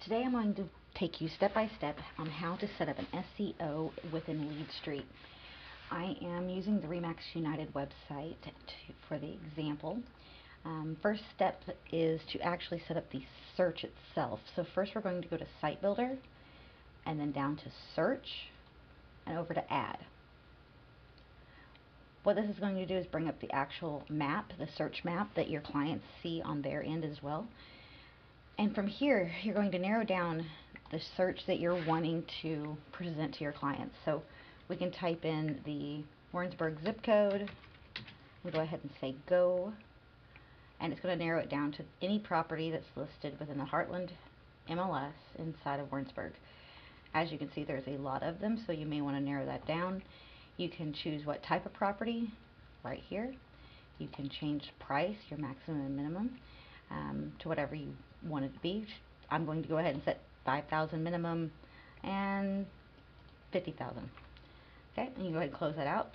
Today I'm going to take you step by step on how to set up an SEO within Leadstreet. I am using the Remax United website for the example. First step is to actually set up the search itself. So first we're going to go to Site Builder and then down to Search and over to Add. What this is going to do is bring up the actual map, the search map that your clients see on their end as well. And from here, you're going to narrow down the search that you're wanting to present to your clients. So we can type in the Warrensburg zip code. We'll go ahead and say go. And it's going to narrow it down to any property that's listed within the Heartland MLS inside of Warrensburg. As you can see, there's a lot of them, so you may want to narrow that down. You can choose what type of property right here. You can change price, your maximum and minimum, to whatever you want it to be. I'm going to go ahead and set 5,000 minimum and 50,000. Okay, and you go ahead and close that out.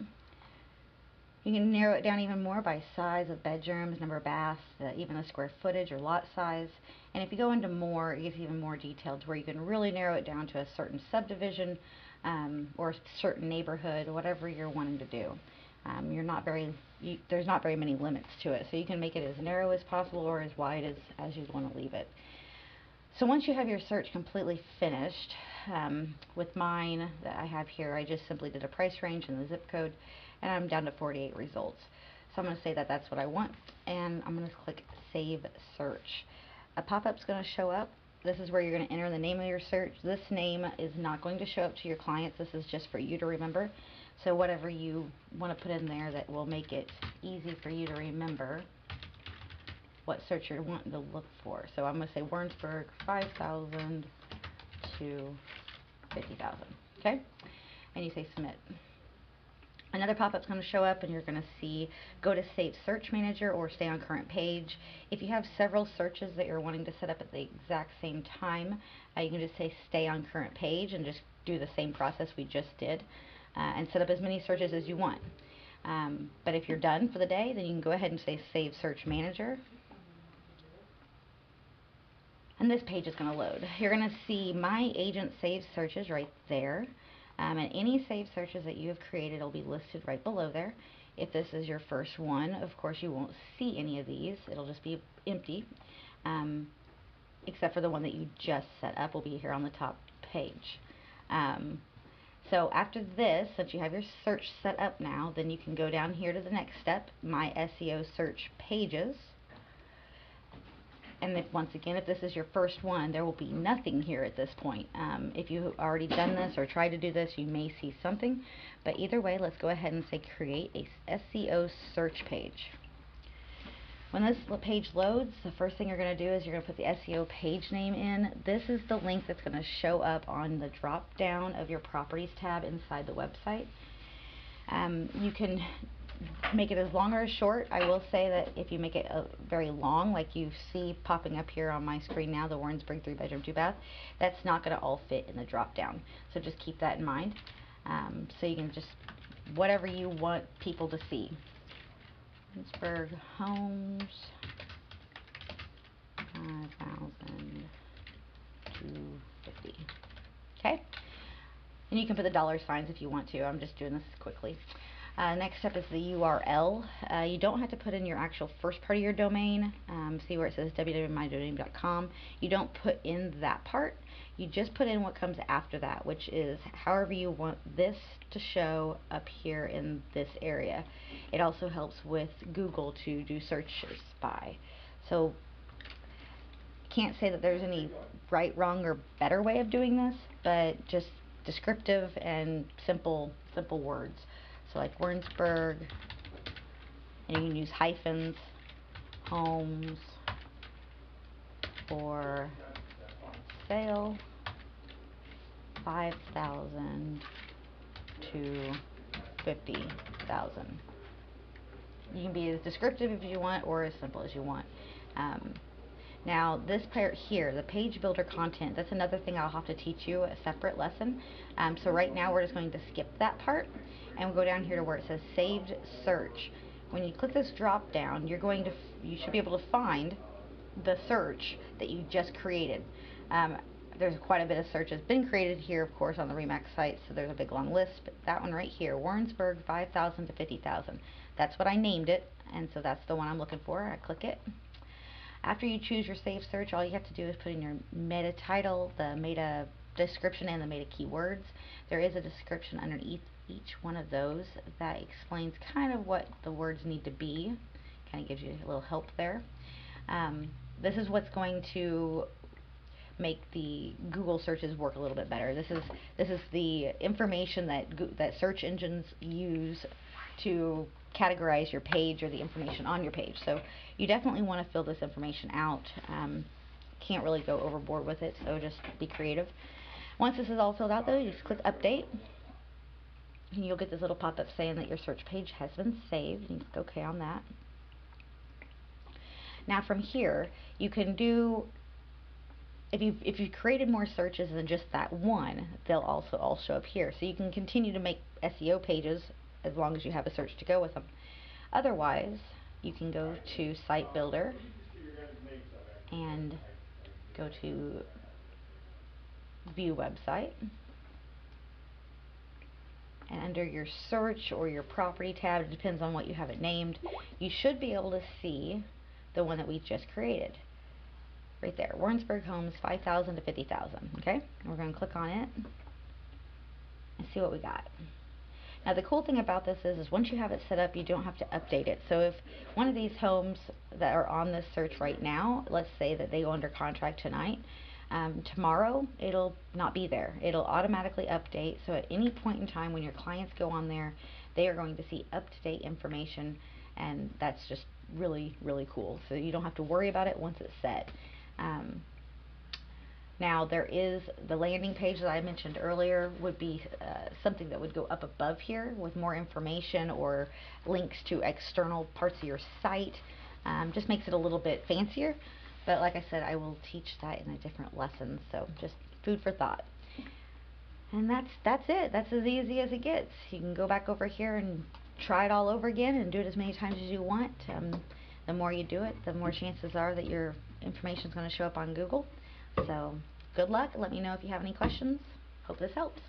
You can narrow it down even more by size of bedrooms, number of baths, even the square footage or lot size. And if you go into more, it gets even more detailed to where you can really narrow it down to a certain subdivision or a certain neighborhood, whatever you're wanting to do. There's not very many limits to it, so you can make it as narrow as possible or as wide as you'd want to leave it. So once you have your search completely finished, with mine that I have here, I just simply did a price range and the zip code, and I'm down to 48 results. So I'm going to say that that's what I want, and I'm going to click Save Search. A pop-up's going to show up. This is where you're going to enter the name of your search. This name is not going to show up to your clients. This is just for you to remember. So whatever you want to put in there that will make it easy for you to remember what search you're wanting to look for. So I'm going to say Warrensburg 5,000 to 50,000. Okay? And you say submit. Another pop-up is going to show up, and you're going to see go to Save Search Manager or Stay on Current Page. If you have several searches that you're wanting to set up at the exact same time, you can just say Stay on Current Page and just do the same process we just did and set up as many searches as you want. But if you're done for the day, then you can go ahead and say Save Search Manager. And this page is going to load. You're going to see My Agent Saved Searches right there. And any saved searches that you have created will be listed right below there. If this is your first one, of course you won't see any of these. It'll just be empty, except for the one that you just set up will be here on the top page. So after this, since you have your search set up now, then you can go down here to the next step, My Seo Search Pages. And if, once again, if this is your first one, there will be nothing here at this point. If you've already done this or tried to do this, you may see something. But either way, let's go ahead and say create a SEO search page. When this page loads, the first thing you're going to do is you're going to put the SEO page name in. This is the link that's going to show up on the drop down of your properties tab inside the website. You can make it as long or as short. I will say that if you make it very long, like you see popping up here on my screen now, the Warrensburg 3-bedroom 2-bath, that's not going to all fit in the drop down. So just keep that in mind. So you can just, whatever you want people to see. Warrensburg homes, 5,000 to 50. Okay? And you can put the dollar signs if you want to. I'm just doing this quickly. Next step is the URL. You don't have to put in your actual first part of your domain. See where it says www.mydomain.com. You don't put in that part. You just put in what comes after that, which is however you want this to show up here in this area. It also helps with Google to do searches by. So can't say that there's any right, wrong, or better way of doing this, but just descriptive and simple words. So like Warrensburg, and you can use hyphens, homes for sale, 5,000 to 50,000. You can be as descriptive as you want or as simple as you want. Now this part here, the page builder content, that's another thing I'll have to teach you, a separate lesson. So right now we're just going to skip that part and we'll go down here to where it says saved search. When you click this drop down, you should be able to find the search that you just created. there's quite a bit of searches been created here, of course, on the Remax site, so there's a big long list, but that one right here, Warrensburg, 5,000 to 50,000. That's what I named it, and so that's the one I'm looking for. I click it. After you choose your save search, all you have to do is put in your meta title, the meta description, and the meta keywords. There is a description underneath each one of those that explains kind of what the words need to be. Kind of gives you a little help there. This is what's going to make the Google searches work a little bit better. This is the information that search engines use to categorize your page or the information on your page. So you definitely want to fill this information out. Can't really go overboard with it, so just be creative. Once this is all filled out though, you just click update, and you'll get this little pop-up saying that your search page has been saved, and you click OK on that. Now from here, you can do, if you've created more searches than just that one, they'll also all show up here. So you can continue to make SEO pages as long as you have a search to go with them. Otherwise, you can go to Site Builder and go to View Website. And under your search or your property tab, it depends on what you have it named, you should be able to see the one that we just created. Right there, Warrensburg Homes, 5,000 to 50,000. Okay, and we're going to click on it and see what we got. Now the cool thing about this is once you have it set up, you don't have to update it. So if one of these homes that are on this search right now, let's say that they go under contract tonight, tomorrow it'll not be there. It'll automatically update, so at any point in time when your clients go on there, they are going to see up-to-date information, and that's just really, really cool. So you don't have to worry about it once it's set. Now there is the landing page that I mentioned earlier would be something that would go up above here with more information or links to external parts of your site. Just makes it a little bit fancier, but like I said, I will teach that in a different lesson, so just food for thought. And that's it. That's as easy as it gets. You can go back over here and try it all over again and do it as many times as you want. The more you do it, the more chances are that your information is going to show up on Google. So good luck. Let me know if you have any questions. Hope this helps.